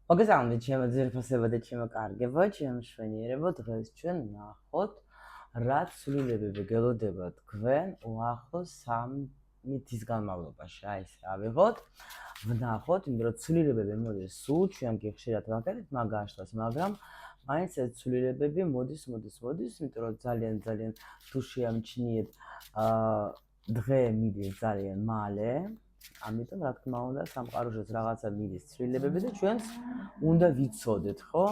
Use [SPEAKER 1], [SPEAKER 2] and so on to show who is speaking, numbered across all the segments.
[SPEAKER 1] მოგესალმებით, ჩემო ძვირფასებო და ჩემო კარგებო, ჩემო მშვენიერებო, დღეს ჩვენ ვნახოთ რა ცვლილებები გელოდება თქვენ უახლოს 3 თვის განმავლობაში. აი ეს რა ვიღოთ, ვნახოთ, იმიტომ რომ ცვლილებები მოდის სულ, ჩვენ კი ხშირად ვაკეთებთ მაგაშლას, მაგრამ მაინც ეს ცვლილებები მოდის, იმიტომ რომ ძალიან თუ შეამჩნიეთ დღე მიდის ძალიან მალე. ამიტომ რა თქმა უნდა სამყაროშიც რაღაცა მიდის ცვლილებები და ჩვენს უნდა ვიცოდეთ, ხო?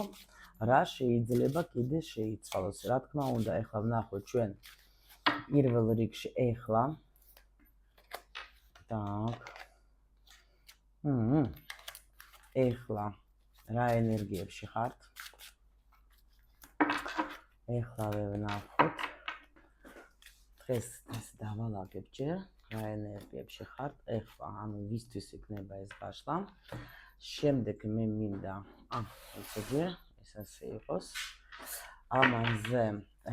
[SPEAKER 1] რა შეიძლება კიდე შეიცვალოს. რა თქმა უნდა, ეხლა ვნახოთ ჩვენ პირველ რიგში ეხლა. Так. ეხლა რა ენერგიებში ხართ? ეხლა ვნახოთ. დღეს დავალაგებ ჯერ. რა ენერგიებში ხართ? ეხლა ანუ ვისთვის იქნება ეს გაშლა? შემდეგ მე მინდა, ესე ასე იყოს. ამაზე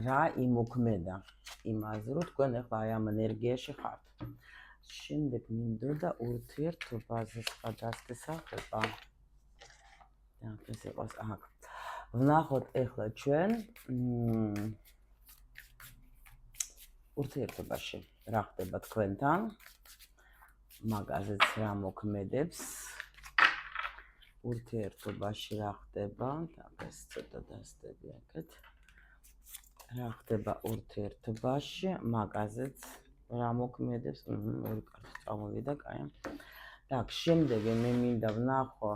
[SPEAKER 1] რა იმოქმედა? იმაზე რომ თქვენ ეხლა აი ამ ენერგიაში ხართ. შემდეგ მინდოდა ურთიერთობაზე გადასახება. так, ეს იყოს აქ. ვნახოთ ეხლა ჩვენ ურთიერთობაში რა ხდება თქვენთან? მაგაზეც რა მოქმედებს? ურთიერთობაში რა ხდება? так, ეს ცოტა დასდები აქეთ. რა ხდება ურთიერთობაში? მაგაზეც რა მოქმედებს? ორი კარტი წამოვიდა, კაი. так, შემდეგ მე მინდა ვნახო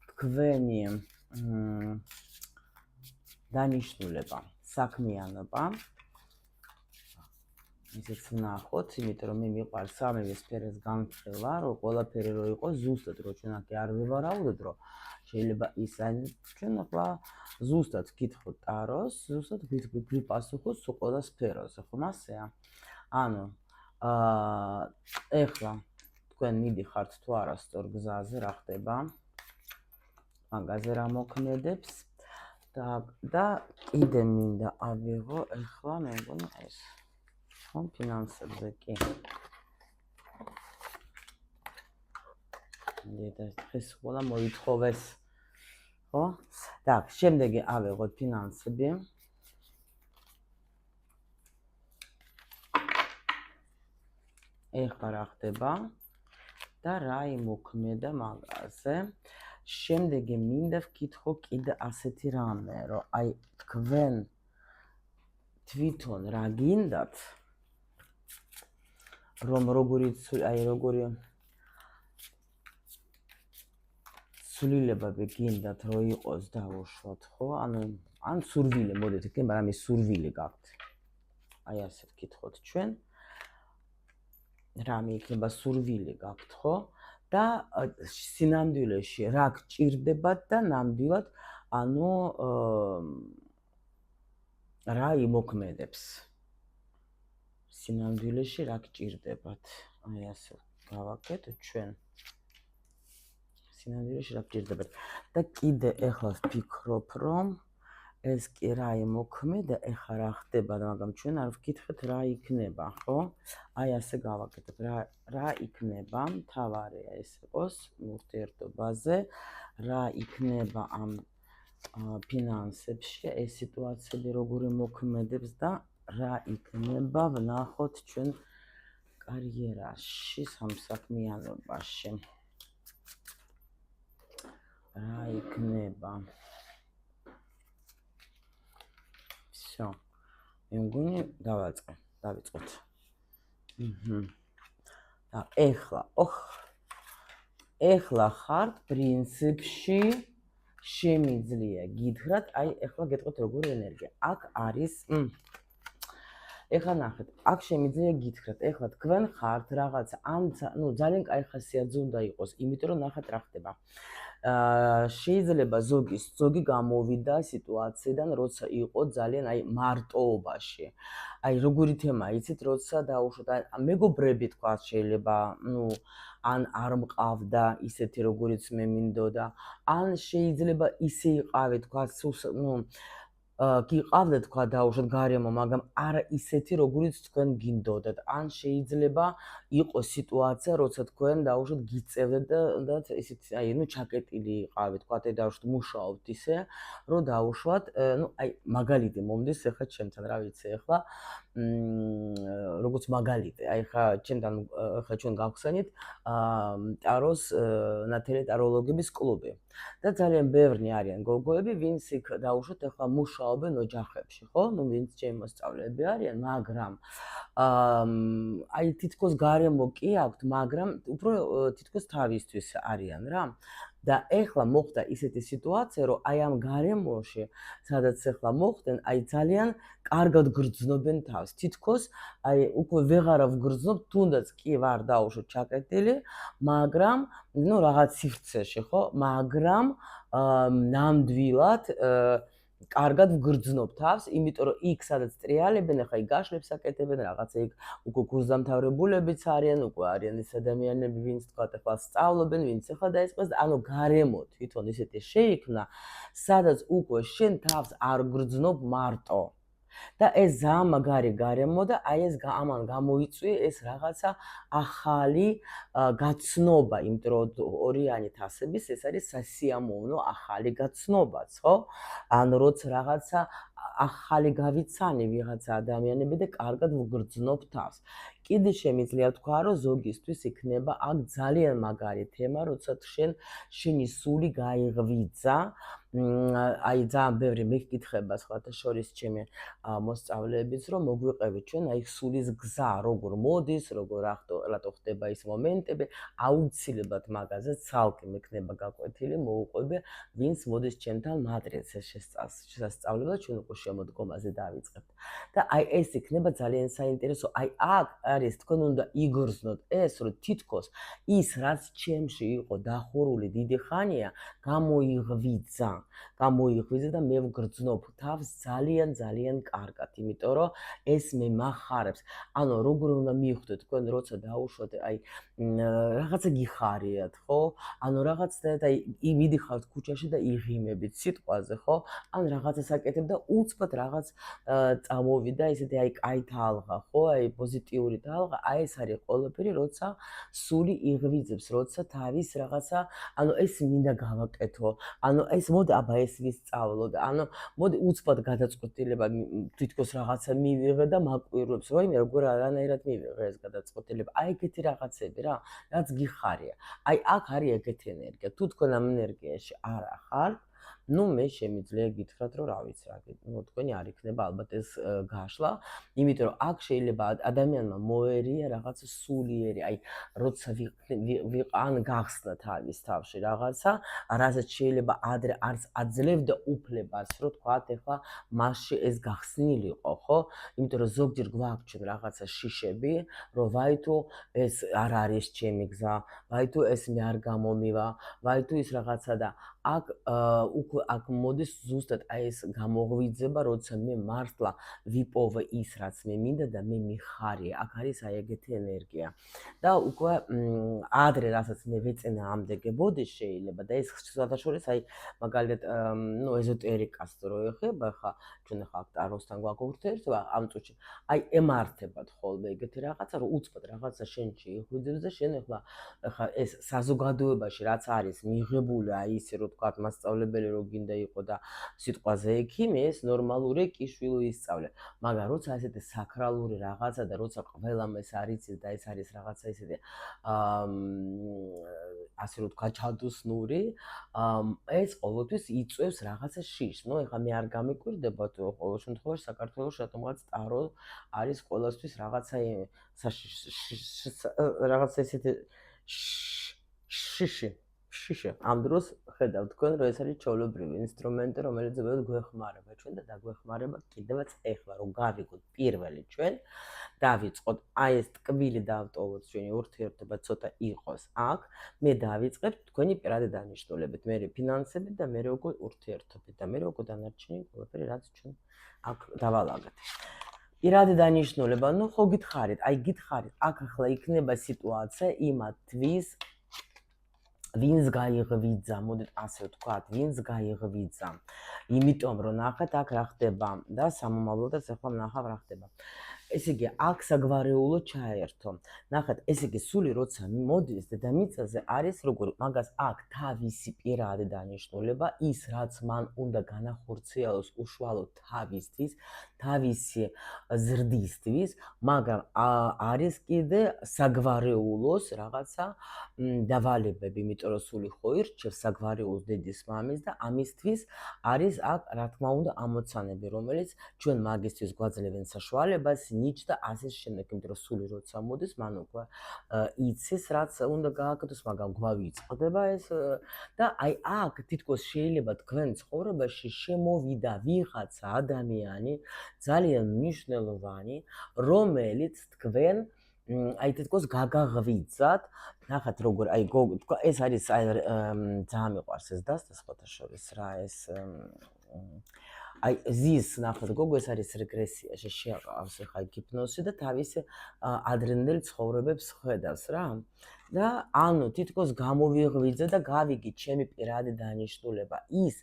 [SPEAKER 1] თქვენი დანიშნულება, საქმიანობა. ისეც ვნახოთ, იმიტომ რომ მე მიყვარს სამივე სფეროს განხილვა, რომ ყველაფერი რო იყოს ზუსტად, რომ ჩვენ აქ არ ვივარაუდოთ, რომ შეიძლება ის არის ჩვენ ახლა ზუსტად ვკითხოთ ტაროს, ზუსტად გვიპასუხოს ყველა სფეროზე, ხომ ასეა? ანუ ეხლა თქვენ მიდიხართ თუ არა სწორ გზაზე, რა ხდება? მაგაზე რა მოქმედებს? და კიდე მინდა ავიღო ეხლა მე მგონი ეს ხომ ფინანსებზე კი. დღეს ყველა მოითხოვეს, ხო? так, შემდეგი ავიღოთ ფინანსები. ეხლა რა ხდება და რა იმოქმედა მაგაზე. შემდეგი მინდა ვკითხო კიდე ასეთი რამე, რომ აი თქვენ თვითონ რა გინდათ, რომ როგორი ცვლილებები გინდათ რომ იყოს დავუშვათ, ხო? ან სურვილი მოდით იქნება, მაგრამ ის სურვილი გაქვთ. აი ასე ვკითხოთ ჩვენ. რამე იქნება სურვილი გაქვთ, ხო? და სინამდვილეში რა გჭირდებათ და ნამდვილად ანუ რა იმოქმედებს. სინამდვილეში რა გჭირდებათ? აი ასე გავაკეთოთ ჩვენ. სინამდვილეში რა გჭირდებათ? და კიდე ეხლა ვფიქრობ, რომ ეს კი რა იმოქმედა, ეხლა რა ხდება, მაგრამ ჩვენ არ ვკითხეთ რა იქნება, ხო? აი ასე გავაკეთებ, რა იქნება, მთავარია ეს იყოს ურთიერთობაზე, რა იქნება ამ ფინანსებში, ეს სიტუაციები როგორი მოქმედებს და რა იქნება ვნახოთ ჩვენ კარიერაში, სამსაქმიანობაში. რა იქნება? всё. მე მგონი დავიწყოთ. და ეხლა ხართ პრინციპში შემიძლია გითხრათ, აი ეხლა გეტყვით როგორი ენერგია. აქ არის ეხლა ნახეთ, აქ შემიძლია გითხრათ, ეხლა თქვენ ხართ რაღაცა ან ძალიან კაი ხასიათზე უნდა იყოს, იმიტომ რომ ნახეთ რა ხდება. შეიძლება ზოგი გამოვიდა სიტუაციიდან, როცა იყო ძალიან აი მარტოობაში. აი როგორი თემა იცით, როცა დაუშვათ, მეგობრები თქვა შეიძლება, ან არ მყავდა ისეთი როგორიც მე მინდოდა, ან შეიძლება ისე იყავი თქვა, გიყავდეთ თქვა დაუშვათ გარემო, მაგრამ არა ისეთი, როგორიც თქვენ გინდოდათ. ან შეიძლება იყოს სიტუაცია, როცა თქვენ დაუშვათ გიწევდეთ და ისეთ ჩაკეტილი იყავით, თქვა დაუშვათ მუშაობთ ისე, რომ დაუშვათ, მაგალითი მომდის ახლა ჩემთან, რა ვიცი ახლა, როგორც მაგალითი, ხა ჩემთან ხა ჩვენ გავხსენით ტაროს ნათელი ტაროლოგების კლუბი. და ძალიან ბევრი არიან გოგოები, ვინც იქ დაუშვათ ახლა მუშაობენ ოჯახებში, ხო? ვინც ჩემი მოსწავლეები არიან, მაგრამ თითქოს გარემო კი აქვთ, მაგრამ უფრო თითქოს თავისთვის არიან რა. და ეხლა მოხდა ისეთი სიტუაცია, რომ ამ გარემოში, სადაც ეხლა მოხდნენ, ძალიან კარგად გრძნობენ თავს. თითქოს უკვე ვეღარა ვგრძნობ, თუნდაც კი ვარ დაუშვათ ჩაკეტილი, მაგრამ რაღაც სივრცეში, ხო? მაგრამ ნამდვილად კარგად ვგრძნობ თავს, იმიტომ რომ იქ სადაც ტრიალებენ, ახლა იქ გაშლებს აკეთებენ, რაღაცა იქ უკვე გულზამთავრებულებიც არიან, უკვე არიან ის ადამიანები, ვინც თქვა ახლა სწავლობენ, ვინც ახლა დაიწყეს, ანუ გარემო თვითონ ისეთი შეიქმნა, სადაც უკვე შენ თავს არ გრძნობ მარტო. და ეს ძალიან მაგარი გარემო და ეს ამან გამოიწვია ეს რაღაცა ახალი გაცნობა, იმიტომ რომ ორიანი თასების ეს არის სასიამოვნო ახალი გაცნობაც, ხო? ანუ როცა რაღაცა ახალი გავიცანი ვიღაცა ადამიანები და კარგად ვგრძნობ თავს. კიდე შემიძლია თქვა, რომ ზოგისთვის იქნება აქ ძალიან მაგარი თემა, როცა შენი სული გაიღვიძა, ძალიან ბევრი მეკითხება სხვათა შორის ჩემი მოსწავლეების, რომ მოგვიყევით ჩვენ სულის გზა, როგორ მოდის, როგორ რატო ხდება ის მომენტები, აუცილებლად მაგაზე ცალკე მექნება გაკვეთილი, მოუყვები, ვინც მოდის ჩემთან მატრიცას შესწავლება, ჩვენ უკვე შემოდგომაზე დავიწყებთ. და ეს იქნება ძალიან საინტერესო. აქ არის თქვენ უნდა იგრძნოთ ეს, რომ თითქოს ის, რაც ჩემში იყო დახურული დიდი ხანია, გამოიღვიძა და მე ვგრძნობ თავს ძალიან ძალიან კარგად, იმიტომ რომ ეს მე მახარებს. ანუ როგორ უნდა მივხვდეთ თქვენ როცა დაუშვათ, რაღაცა გიხარიათ, ხო? ანუ რაღაცა და მიდიხართ ქუჩაში და იღიმებით სიტყვაზე, ხო? ან რაღაცას აკეთებ და უცბად რაღაც წამოვიდა ესეთი კაი თალღა, ხო? პოზიტიური თალღა, ეს არის ყველაფერი, როცა სული იღვიძებს, როცა თავის რაღაცა, ანუ ეს მინდა გავაკეთო, ანუ ეს მოდი აბა ეს ვისწავლო და ანუ მოდი უცბად გადაწყვეტილება თითქოს რაღაცა მივიღე და მაკვირვებს, რომ როგორ არანაირად მივიღე ეს გადაწყვეტილება. ეგეთი რაღაცები რა, რაც გიხარია. აქ არის ეგეთი ენერგია. თუ თქვენ ამ ენერგიაში არ ახართ, მე შემიძლია გითხრათ, რომ რა ვიცი რა, თქვენი არ იქნება ალბათ ეს გაშლა, იმიტომ რომ აქ შეიძლება ადამიანმა მოერია რაღაცა სულიერი, როცა ვიყან გახსნა თავის თავში რაღაცა, რასაც შეიძლება ადრე არც აძლევდა უფლებას, რომ თქვათ ახლა მასში ეს გახსნილიყო, ხო? იმიტომ რომ ზოგჯერ გვაქვს ჩვენ რაღაცა შიშები, რომ ვაი თუ ეს არ არის ჩემი გზა, ვაი თუ ეს მე არ გამომივა, ვაი თუ ის რაღაცა და აქ მოდის ზუსტად ეს გამოღვიძება, როცა მე მართლა ვიპოვე ის, რაც მე მინდა და მე მიხარია. აქ არის ეგეთი ენერგია. და უკვე ადრე რასაც მე ვეწენა ამდეგებოდი შეიძლება და ეს შესაძლოა მაგალითად ეზოტერიკას რო ეხება, ხა ჩვენ ხა ტაროსთან გვაქვს ურთიერთობა ამ წუთში. ემართებათ ხოლმე ეგეთი რაღაცა, რომ უცბად რაღაცა შენში იღვიძებს და შენ ხა ეს საზოგადოებაში რაც არის მიღებული ისე რომ თქვა მასწავლებელი რო გინდა იყო და სიტყვაზე ექიმი, ეს ნორმალური კიშვილი ისწავლე. მაგრამ როცა ესეთი საკრალური რაღაცა და როცა ყველამ ეს არის და ეს არის რაღაცა ისეთი ასე რომ თქვა ჩადოსნური, ეს ყოველთვის იწვევს რაღაცა შიშს. ეხლა მე არ გამიკვირდებათ ყოველ შემთხვევაში საქართველოს რატომღაც ტარო არის ყოველთვის რაღაცა ესეთი შიში. ამ დროს ხედავთ თქვენ, რომ ეს არის ჩვეულებრივი ინსტრუმენტი, რომელიც გვეხმარება ჩვენ და დაგვეხმარება კიდევაც ეხლა, რომ გავიგოთ პირველი ჩვენ, დავიწყოთ ეს ტკბილი დავტოვოთ ჩვენი ურთიერთობა ცოტა იყოს აქ, მე დავიწყებ თქვენი პირადი დანიშნულებით, მე ფინანსებით და მე როგორ ურთიერთობით და მე როგორ დანარჩენი ყველაფერი რაც ჩვენ აქ დავალაგეთ. პირადი დანიშნულება, ხო გითხარით, გითხარით, აქ ახლა იქნება სიტუაცია იმათთვის ვინც გაიღვიძა, მოდით ასე ვთქვათ, ვინც გაიღვიძა. იმიტომ რომ ნახეთ აქ რა ხდება და სამომავლოდაც ახლა ვნახავ რა ხდება. ესე იგი, აქ საგვარეულო ჩაერთო. ნახეთ, ესე იგი, სული როცა მოდის დედამიწაზე, არის როგორ მაგას აქ თავისი პირადი დანიშნულება, ის რაც მან უნდა განახორციელოს უშუალოდ თავისთვის, თავისი ზრდისთვის, მაგრამ არის კიდე საგვარეულოს რაღაცა დავალებები, იმიტომ რომ სული ხო ირჩევს საგვარეულოს დედის მამის და ამისთვის არის აქ რა თქმა უნდა ამოცანები, რომელიც ჩვენ მაგისთვის გვაძლევენ საშუალებას, ნიჭს და ასე შემდეგ, იმიტომ რომ სული როცა მოდის, მან უკვე იცის რაც უნდა გააკეთოს, მაგრამ გვავიწყდება ეს და აი აქ თითქოს შეიძლება თქვენ ცხოვრებაში შემოვიდა ვიღაცა ადამიანი ძალიან მნიშვნელოვანი, რომელიც თქვენ აი თითქოს გაგაღვიძათ, ნახეთ როგორ აი ეს არის აი ძალიან მიყვარს ეს დასტა სხვათა შორის რა ეს აი ზის ნახეთ გოგო ეს არის რეგრესიაში შეაყავს ხა ჰიპნოზი და თავის ადრინდელ ცხოვრებებს ხედავს რა და ანუ თითქოს გამოვიღვიძე და გავიგე ჩემი პირადი დანიშნულება ის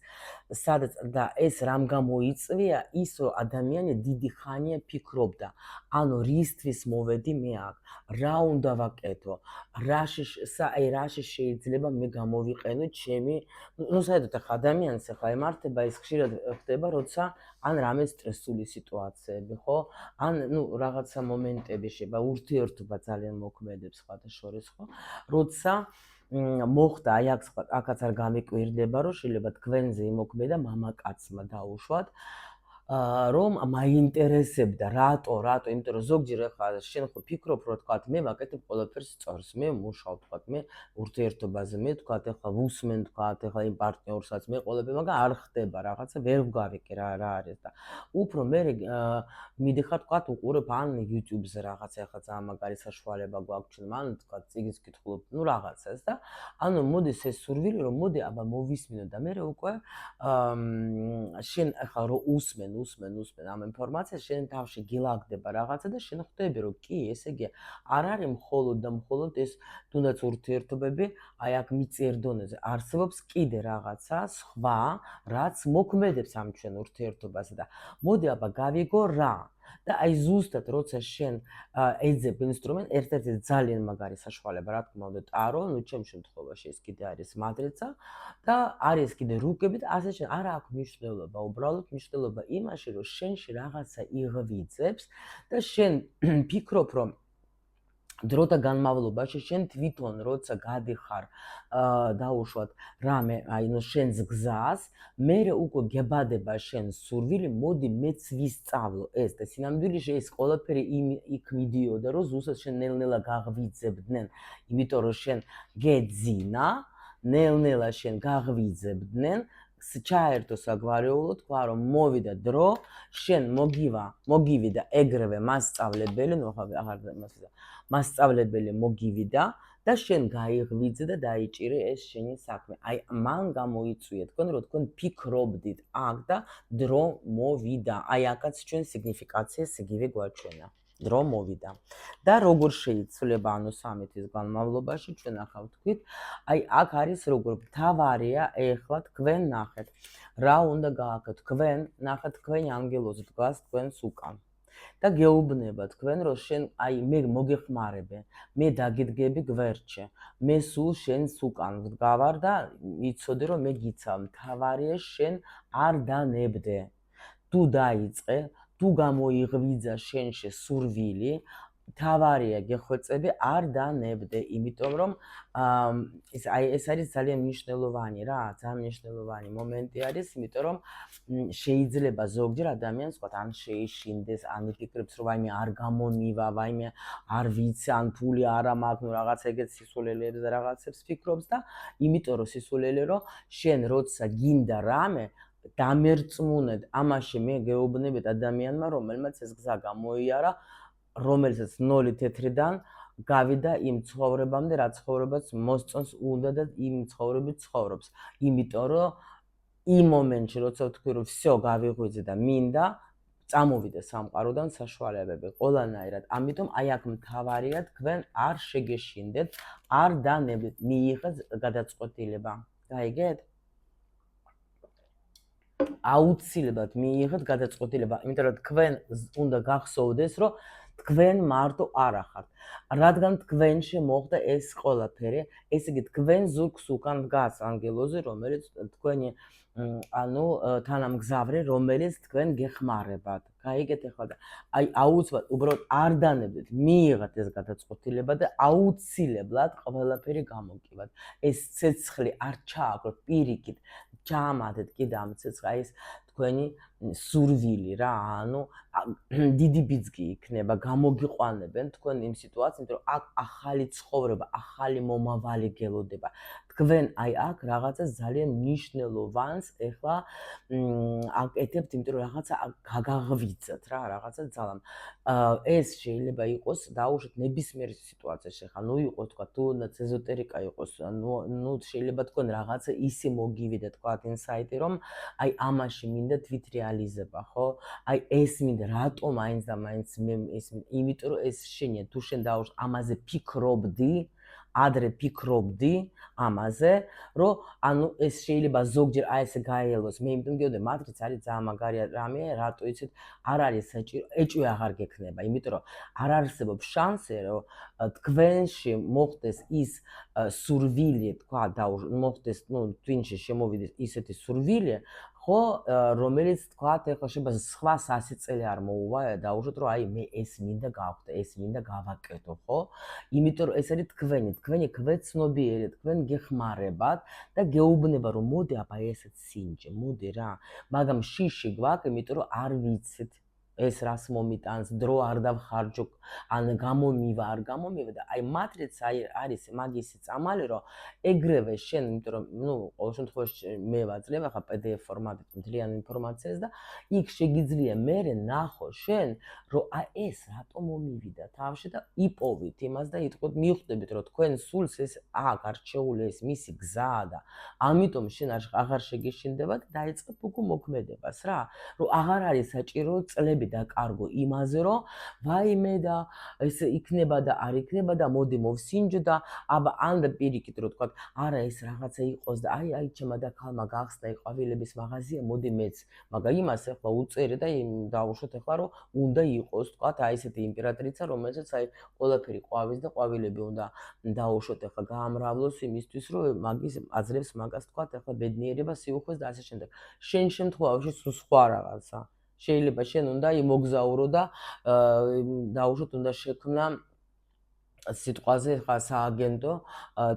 [SPEAKER 1] სადაც და ეს რამ გამოიწვია ის რომ ადამიანი დიდი ხანია ფიქრობდა ანუ რისთვის მოვედი მე აქ რა უნდა ვაკეთო რაში შეიძლება მე გამოვიყენო ჩემი ну საერთოდ ახლა ადამიანს ახლა ემართება ის ხშირად ხდება როცა ან რამე სტრესული სიტუაციები ხო ან ну რაღაცა მომენტები შეიძლება ურთიერთობა ძალიან მოქმედებს სხვათა შორის ხო როცა მოხდა აი აქაც არ გამიკვირდება რომ შეიძლება თქვენზე იმოქმედა მამაკაცმა დაუშვათ რომ მაინტერესებდა რატო იმიტომ რომ ზოგჯერ ახლა შენ ხო ფიქრობ რომ თქვა მე ვაკეთებ ყველაფერს სწორს მე მუშაობ თქვა მე ურთიერთობაზე მე თქვა ახლა ვუსმენ თქვა ახლა იმ პარტნიორსაც მე ყველაფერი მაგრამ არ ხდება რაღაცა ვერ ვგავიკი რა არის და უფრო მე მიდიხარ თქვა უყურებ ან YouTube-ზე რაღაცა ახლა ძალიან მაგარი საშუალება გვაქვს ჩვენ მან თქვა წიგნს ვკითხულობ ну რაღაცას და ანუ მოდის ეს სურვილი რომ მოდი აბა მოვისმინო და მე უკვე შენ ახლა რო უსმენ ამ ინფორმაციას შენ თავში გილაგდება რაღაცა და შენ ხვდები რომ კი ესე იგი არ არის მხოლოდ და მხოლოდ ეს თუნდაც ურთიერთობები აი აქ მიწიერ დონეზე არსებობს კიდე რაღაცა სხვა რაც მოქმედებს ამ ჩვენ ურთიერთობაზე და მოდი აბა გავიგო რა და აი ზუსტად როცა შენ ეძებ ინსტრუმენტ ერთ-ერთი ძალიან მაგარი საშუალება რა თქმა უნდა ტარო ну ჩემ შემთხვევაში ეს კიდე არის მატრიცა და არის კიდე რუკები და ასე შენ არა აქვს მნიშვნელობა უბრალოდ მნიშვნელობა იმაში რომ შენში რაღაცა იღვიძებს და შენ ფიქრობ რომ დროთა განმავლობაში შენ თვითონ როცა გადიხარ დაუშვათ რამე აი ნუ შენს გზას მე უკვე გებადება შენ სურვილი მოდი მეც ვისწავლო ეს და სინამდვილეში ეს ყველაფერი იქ მიდიოდა რომ ზუსტად შენ ნელ-ნელა გაღვიძებდნენ იმიტომ რომ შენ გეძინა ნელ-ნელა შენ გაღვიძებდნენ ჩაერთო საგვარეულო თქვა რომ მოვიდა დრო შენ მოგივიდა ეგრევე მასწავლებელი ნუ აღარ მასწავლებელი მოგივიდა და შენ გაიღვიძე და დაიჭირე ეს შენი საქმე. აი მან გამოიწვია თქვენ რომ თქვენ ფიქრობდით აქ და დრო მოვიდა. აი აქაც ჩვენ სიგნიფიკაციას იგივე გვაჩვენა. დრო მოვიდა. და როგორ შეიცვლება ანუ 3 თვის განმავლობაში ჩვენ ახლა ვთქვით, აი აქ არის როგორ მთავარია ეხლა თქვენ ნახეთ. რა უნდა გააკეთო? თქვენ ნახეთ თქვენი ანგელოზი დგას თქვენს უკან. და გეუბნება თქვენ რომ შენ აი მე მოგეხმარებე მე დაგიდგები გვერდში მე სულ შენს უკან ვდგავარ და იცოდე რომ მე გიცავ მთავარია შენ არ დანებდე თუ დაიწყე თუ გამოიღვიძა შენში სურვილი მთავარია გეხვეწები არ დანებდე იმიტომ რომ ეს არის ძალიან მნიშვნელოვანი რა ძალიან მნიშვნელოვანი მომენტი არის იმიტომ რომ შეიძლება ზოგჯერ ადამიანს ვთქვათ ან შეიშინდეს ან იფიქრებს რომ ვაიმე არ გამომივა ვაიმე არ ვიცი ან ფული არ მაქვს ნუ რაღაც ეგეთ სისულელეებს და რაღაცებს ფიქრობს და იმიტომ რომ სისულელე რომ შენ როცა გინდა რამე დამერწმუნედ ამაში მე გეუბნებით ადამიანმა რომელმაც ეს გზა გამოიარა რომელსაც 0 თეთრიდან გავიდა იმ ცხოვრებამდე რა ცხოვრებაც მოსწონს უნდა და იმ ცხოვრებით ცხოვრობს იმიტომ რომ იმ მომენტში როცა ვთქვი რომ всё გავიღვიძე და მინდა წამოვიდე სამყაროდან საშუალებები ყველანაირად. ამიტომ აი აქ მთავარია თქვენ არ შეგეშინდეთ, არ დანებდეთ, მიიღეთ გადაწყვეტილება. გაიგეთ? აუცილებლად მიიღეთ გადაწყვეტილება, იმიტომ რომ თქვენ უნდა გახსოვდეს, რომ თქვენ მარტო არ ახართ. რადგან თქვენში მოხდა ეს ყველაფერი, ესე იგი თქვენ ზურგს უკან დგას ანგელოზი, რომელიც თქვენი თანამგზავრი, რომელიც თქვენ გეხმარებათ. გაიგეთ ახლა და აი აუცილებლად უბრალოდ არ დანებდეთ, მიიღეთ ეს გადაწყვეტილება და აუცილებლად ყველაფერი გამოგივათ. ეს ცეცხლი არ ჩააგროთ პირიქით. ჩაამატეთ კიდე ამ ცეცხლს თქვენი სურვილი რა, დიდი ბიძგი იქნება, გამოგიყვანებენ თქვენ იმ სიტუაციას, იმიტომ რომ აქ ახალი ცხოვრება, ახალი მომავალი გელოდება. თქვენ აი აქ რაღაცა ძალიან მნიშვნელოვანს ეხლა აკეთებთ, იმიტომ რომ რაღაცა გაგაღვიძათ რა, რაღაცა ძალამ. ეს შეიძლება იყოს დაუშვათ ნებისმიერ სიტუაციაში, ხა ნუ იყოს თქვა თუნდაც ეზოტერიკა იყოს, ნუ შეიძლება თქვენ რაღაცა ისე მოგივიდეთ თქვა ინსაიტი, რომ აი ამაში მინდა თვით რეალიზება, ხო? აი ეს მინდა, რატომ აინც და მაინც მე ეს მინდა, იმიტომ რომ ეს შენია, თუ შენ დაუშვათ ამაზე ფიქრობდი, ადრე ფიქრობდი ამაზე, რომ ეს შეიძლება ზოგჯერ აი ესე გაიელოს. მე იმიტომ გეუბნები, მატრიცა არის ძალიან მაგარი რამეა, რატო იცით, არ არის საჭირო, ეჭვი აღარ გექნება, იმიტომ რომ არ არსებობს შანსი, რომ თქვენში მოხდეს ის სურვილი, თქვა მოხდეს, twin-ში შემოვიდეს ისეთი სურვილი, ხო, რომელიც თქვათ, ეხლა შეიძლება სხვა 100 წელი არ მოუვა, დაუშვათ, რომ აი მე ეს მინდა გავხდე, ეს მინდა გავაკეთო, ხო? იმიტომ რომ ეს არის თქვენი ქვეცნობიერი, თქვენ გეხმარებათ და გეუბნება, რომ მოდი აბა ესეც სინჯე, მოდი რა. მაგრამ შიში გვაქვს, იმიტომ რომ არ ვიცით ეს რას მომიტანს, დრო არ დავხარჯო, ან გამომივა, არ გამომივა და აი მატრიცა არის მაგისი წამალი, რომ ეგრევე შენ, იმიტომ რომ ყოველ შემთხვევაში მე ვაძლევ ახლა PDF ფორმატით მთლიან ინფორმაციას და იქ შეგიძლია მერე ნახო შენ, რომ აი ეს რატომ მომივიდა თავში და იპოვით იმას და იტყვით, მიხვდებით, რომ თქვენ სულს ეს აქ არჩეული ეს მისი გზაა და ამიტომ შენ აღარ შეგეშინდებათ და დაიწყებ უკვე მოქმედებას რა, რომ აღარ არის საჭირო წლები დაკარგო იმაზე, რომ ვაიმე და ეს იქნება და არ იქნება და მოდი მოვსინჯო და აბა ან და პირიქით რომ თქვა არა ეს რაღაცა იყოს და აი ჩემმა და ქალმა გახსნა ყვავილების მაღაზია, მოდი მეც, მაგრამ იმას ახლა უწერი და დავუშვოთ ახლა რომ უნდა იყოს თქვა აი ესეთი იმპერატრიცა, რომელსაც აი ყველაფერი ყვავის და ყვავილები უნდა დავუშვოთ ახლა გაამრავლოს იმისთვის, რომ მაგის აძლევს მაგას თქვა ახლა ბედნიერება, სიუხვეს და ასე შემდეგ. შენ შემთხვევაში სხვა რაღაცა შეიძლება შენ უნდა იმოგზაურო და დაუშვოთ უნდა შექმნა სიტყვაზე ხა სააგენტო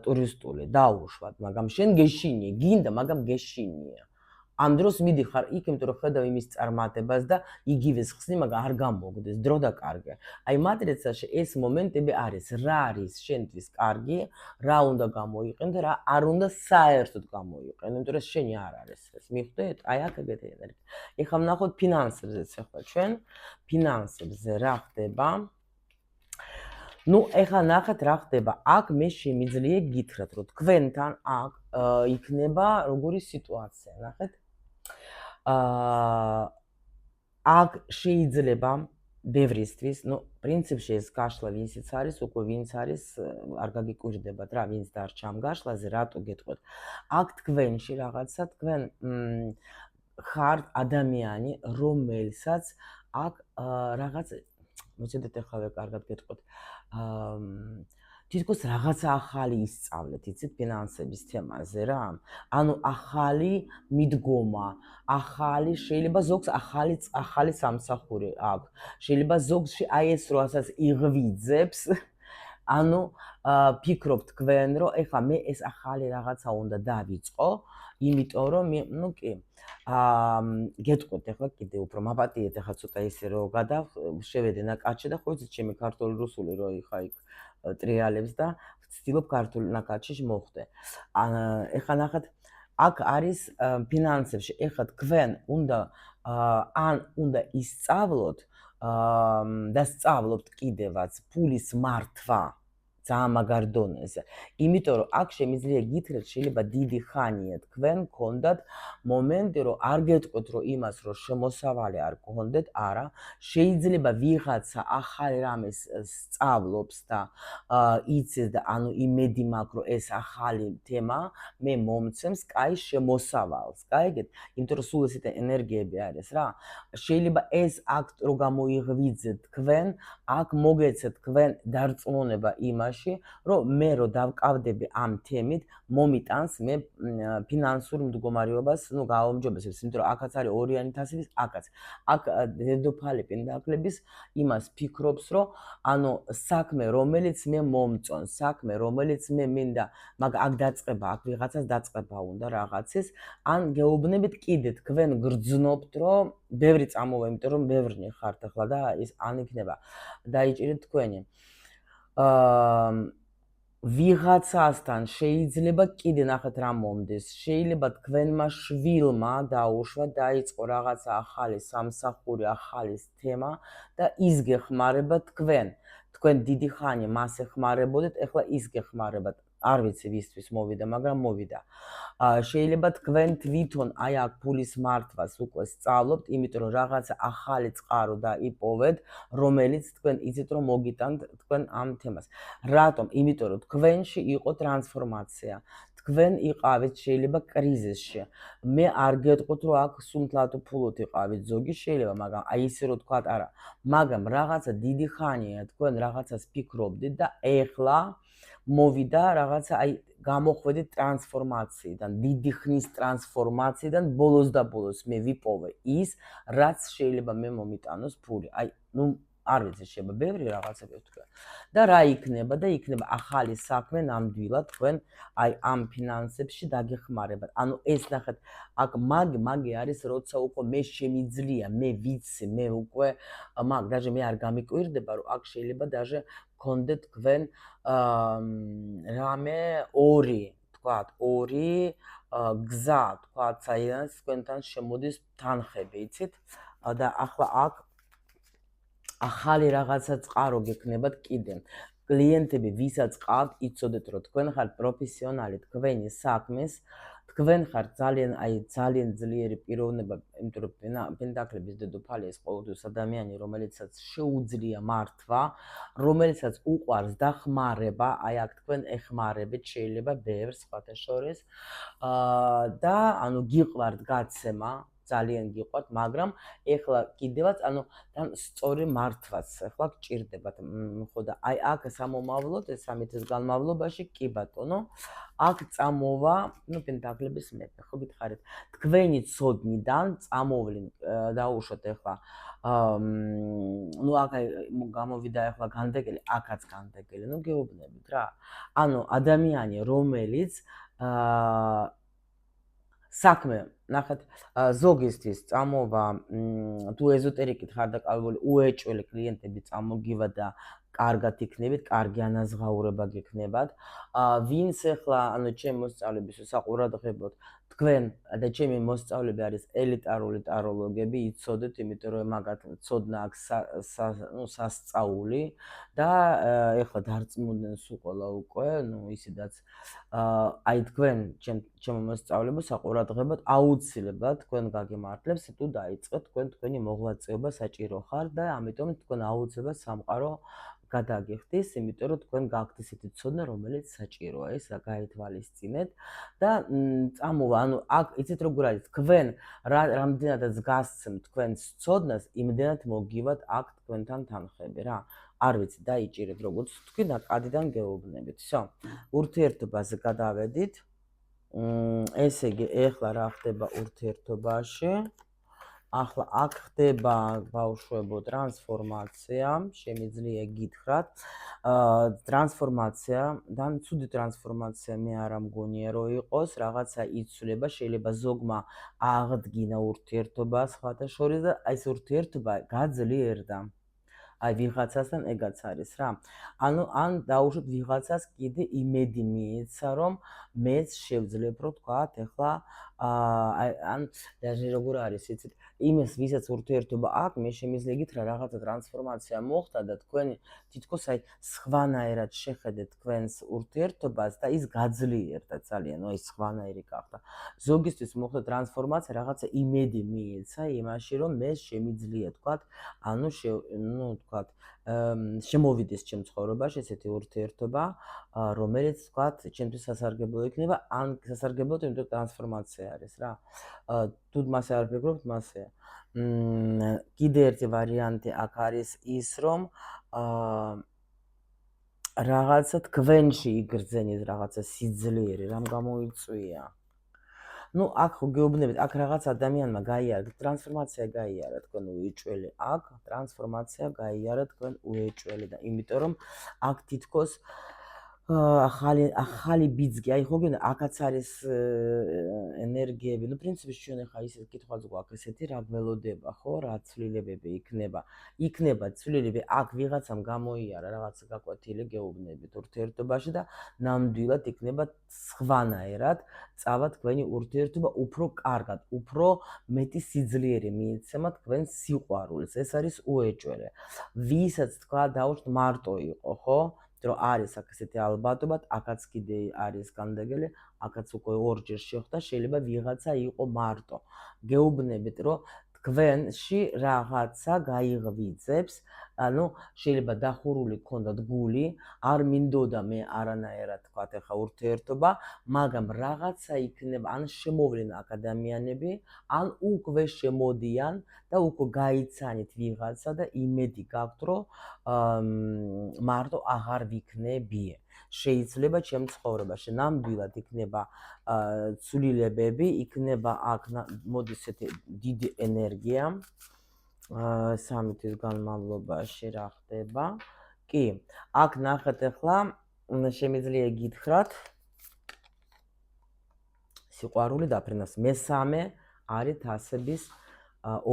[SPEAKER 1] ტურისტული დაუშვათ, მაგრამ შენ გეშინია, გინდა, მაგრამ გეშინია. ამ დროს მიდიხარ იქ, იმიტომ რომ ხედავ იმის წარმატებას და იგივეს ხსნი, მაგრამ არ გამოგდეს, დრო და კარგია. აი მატრიცაში ეს მომენტები არის, რა არის შენთვის კარგი, რა უნდა გამოიყენო და რა არ უნდა საერთოდ გამოიყენო, იმიტომ რომ შენი არ არის ეს. მიხვდეთ? აი აქ ეგეთი ენერგია. ეხლა ვნახოთ ფინანსებზეც ახლა ჩვენ, ფინანსებზე რა ხდება? ეხლა ნახეთ რა ხდება. აქ მე შემიძლია გითხრათ, რომ თქვენთან აქ იქნება როგორი სიტუაცია, ნახეთ. აქ შეიძლება ბევრისთვის, პრინციპში ეს გაშლა ვინციც არის, უკვე ვინც არის, არ გაგიკვირდებათ რა, ვინც დარჩა ამ გაშლაზე, რატო გეტყვით. აქ თქვენში რაღაცა თქვენ ხართ ადამიანი, რომელსაც აქ რაღაც მოცედეთ ახლა კარგად გეტყვით. თითქოს რაღაცა ახალი ისწავლეთ, იცით, ფინანსების თემაზე რა. ანუ ახალი მიდგომა, ახალი შეიძლება ზოგს ახალი სამსახური აქვს. შეიძლება ზოგში აი ეს როასაც იღვიძებს, ანუ ფიქრობ თქვენ, რომ ეხლა მე ეს ახალი რაღაცა უნდა დავიწყო, იმიტომ რომ კი გეტყვით ახლა კიდე უფრო მაპატიეთ ახლა ცოტა ისე რომ შევედე ნაკადში და ხო იცით ჩემი ქართული რუსული რო ხა იქ ტრიალებს და ვცდილობ ქართული ნაკადში მოხვდე. ეხლა ნახეთ, აქ არის ფინანსებში, ეხლა თქვენ უნდა ან უნდა ისწავლოთ და სწავლობთ კიდევაც ფულის მართვა ძალიან მაგარ დონეზე. იმიტომ რომ აქ შემიძლია გითხრათ, შეიძლება დიდი ხანია თქვენ გქონდათ მომენტი, რომ არ გეტყვით რომ იმას რომ შემოსავალი არ გქონდეთ, არა, შეიძლება ვიღაცა ახალი რამეს სწავლობს და იცის და ანუ იმედი მაქვს რომ ეს ახალი თემა მე მომცემს კაი შემოსავალს. გაიგეთ? იმიტომ რომ სულ ესეთი ენერგიები არის რა. შეიძლება ეს აქტ რო გამოიღვიძეთ თქვენ, აქ მოგეცეთ თქვენ დარწმუნება იმაში, რომ მე რო დავკავდები ამ თემით, მომიტანს მე ფინანსურ მდგომარეობას, ნუ გააუმჯობესებს, იმიტომ რომ აქაც არის ორიანი თასების, აქაც. აქ დედოფალი პენტაკლების იმას ფიქრობს, რომ ანუ საქმე, რომელიც მე მომწონს, საქმე, რომელიც მე მინდა, მაგრამ აქ დაწყება, აქ ვიღაცას დაწყება უნდა რაღაცის, ან გეუბნებით კიდე თქვენ გრძნობთ, რომ ბევრი წამოვა, იმიტომ რომ ბევრნი ხართ ახლა და ის ან იქნება დაიჭირეთ თქვენი. ვიღაცასთან შეიძლება კიდე ნახეთ რა მომდის. შეიძლება თქვენმა შვილმა დაუშვა, დაიწყო რაღაცა ახალი სამსახური, ახალი თემა და ის გეხმარება თქვენ. თქვენ დიდი ხანი მას ეხმარებოდეთ, ეხლა ის გეხმარებათ. არ ვიცი ვისთვის მოვიდა, მაგრამ მოვიდა. შეიძლება თქვენ თვითონ აი აქ ფულის მართვას უკვე სწავლობთ, იმიტომ რომ რაღაცა ახალი წყარო დაიპოვეთ, რომელიც თქვენ იცით რომ მოგიტანთ თქვენ ამ თემას. რატომ? იმიტომ რომ თქვენში იყო ტრანსფორმაცია. თქვენ იყავით შეიძლება კრიზისში. მე არ გეტყვით რომ აქ სუმთლად ფულოთ იყავით ზოგი შეიძლება, მაგრამ აი ისე რომ თქვათ არა. მაგრამ რაღაცა დიდი ხანია თქვენ რაღაცას ფიქრობდით და ეხლა მოვიდა რაღაცა აი გამოხვედით ტრანსფორმაციიდან, დიდი ხნის ტრანსფორმაციიდან ბოლოს და ბოლოს მე ვიპოვე ის, რაც შეიძლება მე მომიტანოს ფული. აი, ნუ არ ვიცი, შეიძლება ბევრი რაღაცები ვთქვა. და რა იქნება და იქნება ახალი საქმე ნამდვილად თქვენ აი ამ ფინანსებში დაგეხმარებათ. ანუ ეს ნახეთ, აქ მაგი არის, როცა უკვე მე შემიძლია, მე ვიცი, მე უკვე მაგ დაჟე მე არ გამიკვირდება, რომ აქ შეიძლება დაჟე გქონდეთ თქვენ რამე ორი, თქვათ, ორი გზა, თქვათ, საიდანაც თქვენთან შემოდის თანხები, იცით? და ახლა აქ ახალი რაღაცა წყარო გექნებათ კიდე. კლიენტები, ვისაც ყავთ, იცოდეთ, რომ თქვენ ხართ პროფესიონალი თქვენი საქმის, თქვენ ხართ ძალიან ძლიერი პიროვნება, იმიტომ რომ პენტაკლების დედოფალი ეს ყოველთვის ადამიანი, რომელიცაც შეუძლია მართვა, რომელიცაც უყვარს დახმარება, აი აქ თქვენ ეხმარებით შეიძლება ბევრს სხვათა შორის და ანუ გიყვართ გაცემა, ძალიან გიყვართ, მაგრამ ეხლა კიდევაც ანუ თან სწორი მართვაც ეხლა გჭირდებათ. ხო და აი აქ სამომავლოდ ეს 3 წლის განმავლობაში კი ბატონო, აქ წამოვა, ნუ პენტაკლების მეფე, ხო გითხარით, თქვენი ცოდნიდან წამოვლენ დაუშვათ ეხლა ნუ აქ გამოვიდა ეხლა განდეგელი, აქაც განდეგელი, ნუ გეუბნებით რა. ანუ ადამიანი, რომელიც საქმე, ნახეთ, ზოგისთვის წამოვა, თუ ეზოტერიკით ხარ დაკავებული, უეჭველი კლიენტები წამოგივა და კარგად იქნებით, კარგი ანაზღაურება გექნებათ. ვინც ეხლა, ანუ ჩემი მოსწავლების საყურადღებოდ, თქვენ და ჩემი მოსწავლები არის ელიტარული ტაროლოგები, იცოდეთ, იმიტომ რომ მაგათ ცოდნა აქვს სასწაული და ეხლა დარწმუნდნენ სულ ყველა უკვე, ნუ ისედაც აი თქვენ ჩემო მოსწავლებო საყურადღებოდ აუცილებლად თქვენ გაგემართლებს თუ დაიწყეთ თქვენი მოღვაწეობა საჭირო ხარ და ამიტომ თქვენ აუცილებლად სამყარო გადაგიხდის, იმიტომ რომ თქვენ გაქვთ ისეთი ცოდნა, რომელიც საჭიროა, ეს გაითვალისწინეთ და წამოვა, ანუ აქ იცით როგორ არის, თქვენ რამდენადაც გასცემთ თქვენს ცოდნას, იმდენად მოგივათ აქ თქვენთან თანხები რა. არ ვიცი, დაიჭირეთ როგორც თქვი და კადიდან გეუბნებით. всё. ურთიერთობაზე გადავედით. ესე იგი, ეხლა რა ხდება ურთიერთობაში? ახლა აქ ხდება ბავშვებო ტრანსფორმაცია, შემიძლია გითხრათ. ტრანსფორმაციიდან ცუდი ტრანსფორმაცია მე არ ამგონია რომ იყოს, რაღაცა იცვლება, შეიძლება ზოგმა აღდგინა ურთიერთობა სხვათა შორის და ეს ურთიერთობა გაძლიერდა. აი ვიღაცასთან ეგაც არის რა. ანუ ან დაუშვათ ვიღაცას კიდე იმედი მიეცა, რომ მეც შევძლებ, რომ თქვათ, ეხლა ან როგორ არის იცით იმას ვისაც ურთიერთობა აქვს მე შემიძლია გითხრა რაღაცა ტრანსფორმაცია მოხდა და თქვენ თითქოს აი სხვანაირად შეხედეთ თქვენს ურთიერთობას და ის გაძლიერდა ძალიან აი სხვანაირი გახდა ზოგისთვის მოხდა ტრანსფორმაცია რაღაცა იმედი მიეცა იმაში რომ მე შემიძლია თქვათ ანუ თქვათ შემოვიდეს ჩემ ცხოვრებაში ესეთი ურთიერთობა რომელიც თქვათ ჩემთვის სასარგებლო იქნება ან სასარგებლო იმიტომ ტრანსფორმაცია არის რა თუ მასე არ ფიქრობთ მასეა კიდე ერთი ვარიანტი აქ არის ის რომ რაღაცა თქვენში იგრძენით რაღაცა სიძლიერე რამ გამოიწვია ну აქ გეუბნებით აქ რაღაც ადამიანმა გაიარა ტრანსფორმაცია გაიარა თქვენ უეჭველი აქ ტრანსფორმაცია გაიარა თქვენ უეჭველი და იმიტომ რომ აქ თითქოს ახალი ბიძგი აი ხო გინდა აქაც არის ენერგიები ну პრინციპში ჩვენ ახლა ისეთ კითხვას გვაქვს ესეთი რა გველოდება ხო რა ცვლილებები იქნება ცვლილები აქ ვიღაცამ გამოიარა რაღაცა გაკვეთილი გეუბნებით ურთიერთობაში და ნამდვილად იქნება სხვანაირად წავა თქვენი ურთიერთობა უფრო კარგად უფრო მეტი სიძლიერე მიეცემა თქვენ სიყვარულს ეს არის უეჭველი ვისაც თქვა დაუშვათ მარტო იყო ხო რომ არის აქ ესეთი ალბათობა, აქაც კიდე არის განდაგელი, აქაც უკვე ორჯერ შეხვდა, შეიძლება ვიღაცა იყო მარტო. გეუბნებით, რომ თქვენში რაღაცა გაიღვიძებს, ანუ შეიძლება დახურული გქონდათ გული, არ მინდოდა მე არანაირად თქვათ ახლა ურთიერთობა, მაგრამ რაღაცა იქნება, ან შემოვლენ აქ ადამიანები, ან უკვე შემოდიან და უკვე გაიცანით ვიღაცა და იმედი გაქვთ, რომ მარტო აღარ ვიქნებიე. შეიძლება ჩემ ცხოვრებაში ნამდვილად იქნება ცვლილებები, იქნება აქ მოდის ესეთი დიდი ენერგია. 3 თვის განმავლობაში რა ხდება? კი, აქ ნახეთ ახლა შემიძლია გითხრათ სიყვარული დაფრენას. მესამე არის თასების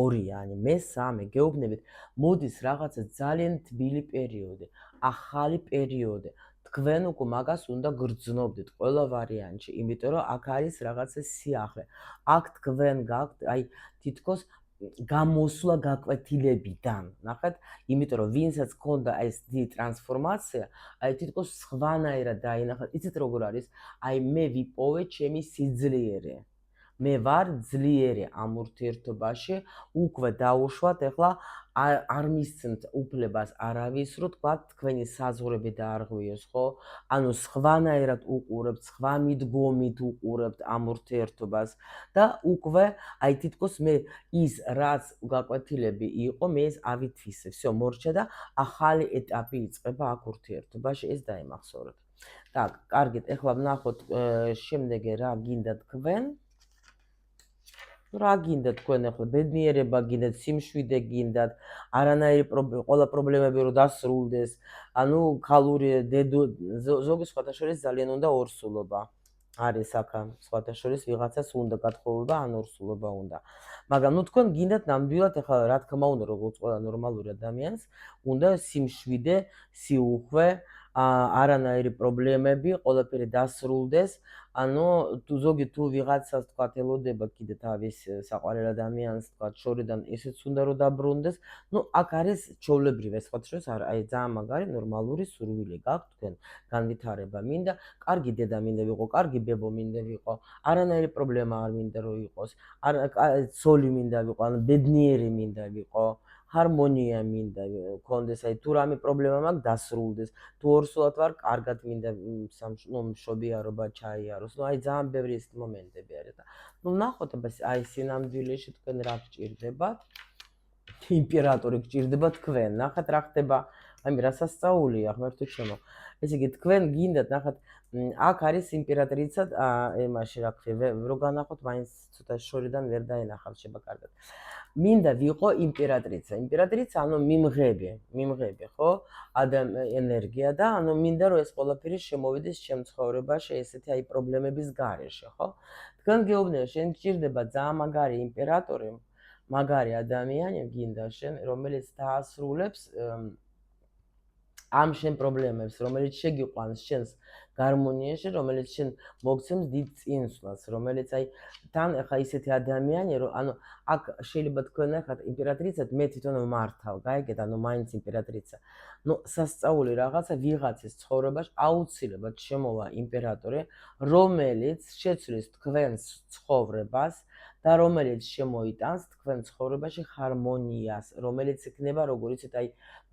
[SPEAKER 1] ორიანი, მესამე გეუბნებით, მოდის რაღაცა ძალიან თბილი პერიოდი, ახალი პერიოდი. თქვენ უკვე მაგას უნდა გრძნობდეთ ყველა ვარიანტში, იმიტომ რომ აქ არის რაღაცა სიახლე. აქ თქვენ გაქვთ, აი თითქოს გამოსვლა გაკვეთილებიდან. ნახეთ, იმიტომ რომ ვინცაც ქონდა ეს დიდი ტრანსფორმაცია, აი თითქოს სხვანაირად დაინახეთ. იცით როგორ არის? აი მე ვიპოვე ჩემი სიძლიერე. მე ვარ ძლიერი ამ ურთიერთობაში, უკვე დაუშვათ, ეხლა არ მისცემთ უფლებას არავის, რომ თქვათ თქვენი საზღვრები დაარღვიოს, ხო? ანუ სხვანაირად უყურებთ, სხვა მიდგომით უყურებთ ამ ურთიერთობას და უკვე აი თითქოს მე ის რაც გაკვეთილები იყო, მე ეს ავითვისე, всё, მორჩა და ახალი ეტაპი იწყება აქ ურთიერთობაში, ეს დაიმახსოვრეთ. так, კარგით, ეხლა ვნახოთ შემდეგი რა გინდა თქვენ. რა გინდა თქვენ ახლა ბედნიერება გინდათ, სიმშვიდე გინდათ, არანაირი ყველა პრობლემები რომ დასრულდეს, ანუ ქალური ზოგი სხვათა შორის ძალიან უნდა ორსულობა. არის აქ სხვათა შორის ვიღაცას უნდა გათხოვება, ან ორსულობა უნდა. მაგრამ ნუ თქვენ გინდათ ნამდვილად ახლა რა თქმა უნდა როგორც ყველა ნორმალური ადამიანს, უნდა სიმშვიდე, სიუხვე, არანაირი პრობლემები, ყველაფერი დასრულდეს. ანუ ზოგი თუ ვიღაცას თქვათ ელოდება კიდე თავის საყვარელ ადამიანს თქვათ შორიდან ისიც უნდა რომ დაბრუნდეს. ну აქ არის ჩვეულებრივი სხვათა შორის აი ძალიან მაგარი ნორმალური სურვილი გაქვთ თქვენ განვითარება მინდა, კარგი დედა მინდა ვიყო, კარგი ბებო მინდა ვიყო, არანაირი პრობლემა არ მინდა რომ იყოს, ცოლი მინდა ვიყო, ანუ ბედნიერი მინდა ვიყო, ჰარმონია მინდა გქონდეს, აი თუ რამე პრობლემა მაქვს დასრულდეს. თუ ორსულად ვარ, კარგად მინდა მშობიარობა ჩაიაროს. ну აი ძალიან ბევრი ეს მომენტები არის და ну ნახოთ აი სინამდვილეში თქვენ რა გჭირდებათ? იმპერატორი გჭირდება თქვენ. ნახეთ რა ხდება. აი რა სასწაულია ღმერთო ჩემო. ესე იგი თქვენ გინდათ ნახეთ აქ არის იმპერატრიცა იმაში რა ქვია რო განახოთ მაინც ცოტა შორიდან ვერ დაინახავ შეიძლება კარგად. მინდა ვიყო იმპერატრიცა. იმპერატრიცა ანუ მიმღები, ხო? ენერგია და ანუ მინდა რომ ეს ყველაფერი შემოვიდეს ჩემ ცხოვრებაში ესეთი აი პრობლემების გარეშე, ხო? თქვენ გეუბნებით, შენ გჭირდება ძალიან მაგარი იმპერატორი, მაგარი ადამიანი გინდა შენ, რომელიც დაასრულებს ამ შენ პრობლემებს, რომელიც შეგიყვანს შენს გარმონიაში, რომელიც შენ მოგცემს დიდ წინსვლას, რომელიც აი თან ახლა ისეთი ადამიანი, რომ ანუ აქ შეიძლება თქვენ ნახოთ იმპერატრიცად, მე თვითონ ვმართავ, გაიგეთ, ანუ მაინც იმპერატრიცა. ნუ სასწაული რაღაცა ვიღაცის ცხოვრებაში აუცილებლად შემოვა იმპერატორი, რომელიც შეცვლის თქვენს ცხოვრებას და რომელიც შემოიტანს თქვენ ცხოვრებაში ჰარმონიას, რომელიც იქნება როგორ იცით, აი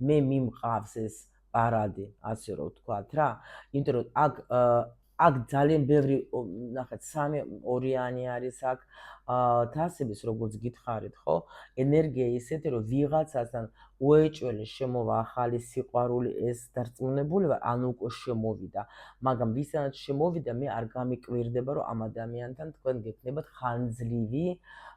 [SPEAKER 1] მე მიმყავს ეს პარადი, ასე რომ ვთქვათ რა. იმიტომ რომ აქ ძალიან ბევრი ნახეთ, 3-2 არის აქ თასების, როგორც გითხარით, ხო? ენერგია ისეთი, რომ ვიღაცასთან უეჭველი შემოვა ახალი სიყვარული, ეს დარწმუნებულება, ანუ უკვე შემოვიდა. მაგრამ ვისაც შემოვიდა, მე არ გამიკვირდება, რომ ამ ადამიანთან თქვენ გექნებათ ხანძლივი,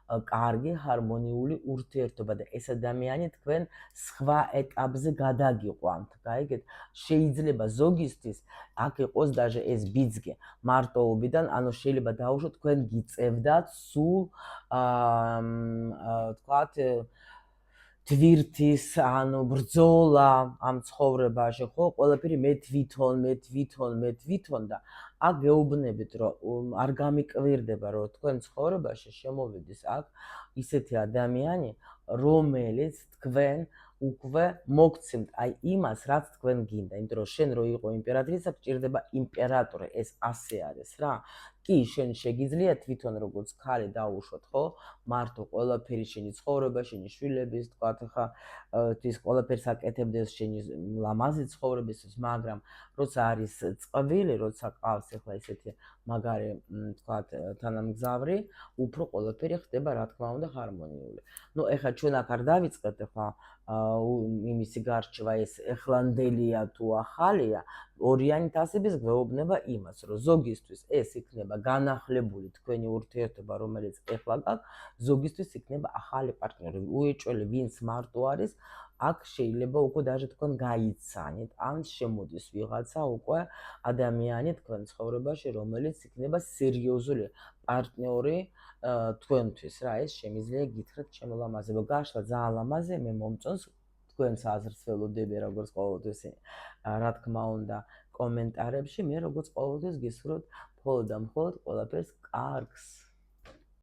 [SPEAKER 1] კარგი, ჰარმონიული ურთიერთობა და ეს ადამიანი თქვენ სხვა ეტაპზე გადაგიყვანთ, გაიგეთ? შეიძლება ზოგისთვის აქ იყოს даже ეს ბიძგი მარტოობიდან, ანუ შეიძლება დაუშვოთ თქვენ გიწევდათ სულ ვთქვათ თვირთის, ანუ ბრძოლა ამ ცხოვრებაში, ხო? ყველაფერი მე თვითონ და აქ გეუბნებით, რომ არ გამიკვირდება, რომ თქვენ ცხოვრებაში შემოვიდეს აქ ისეთი ადამიანი, რომელიც თქვენ უკვე მოგცემთ აი იმას, რაც თქვენ გინდა, იმიტომ რომ შენ რო იყო იმპერატრიცა, გჭირდება იმპერატორი, ეს ასე არის რა. კი, შენ შეგიძლია თვითონ როგორც ქალი დაუშვოთ, ხო? მარტო ყველაფერი შენი ცხოვრება, შენი შვილების, თქვათ ხა ის ყველაფერს აკეთებდეს შენი ლამაზი ცხოვრებისთვის, მაგრამ როცა არის წყვილი, როცა ყავს ახლა ისეთი მაგარი, თქვათ, თანამგზავრი, უფრო ყველაფერი ხდება, რა თქმა უნდა, ჰარმონიული. ნუ ეხლა ჩვენ აქ არ დავიწყეთ ახლა იმისი გარჩევა ეს ეხლანდელია თუ ახალია, ორიანი თასების გვეუბნება იმას, რომ ზოგისთვის ეს იქნება განახლებული თქვენი ურთიერთობა, რომელიც ეხლა გაქვთ, ზოგისთვის იქნება ახალი პარტნიორი, უეჭველი, ვინც მარტო არის, აქ შეიძლება უკვე даже თქვენ გაიცანით, ან შემოდის ვიღაცა უკვე ადამიანი თქვენ ცხოვრებაში, რომელიც იქნება სერიოზული პარტნიორი თქვენთვის რა, ეს შემიძლია გითხრათ ჩემო ლამაზებო, გაშლა ძალიან ლამაზი, მე მომწონს თქვენს აზრს ველოდები როგორც ყოველთვის, რა თქმა უნდა, კომენტარებში, მე როგორც ყოველთვის გისურვებთ მხოლოდ და მხოლოდ ყველაფერს კარგს.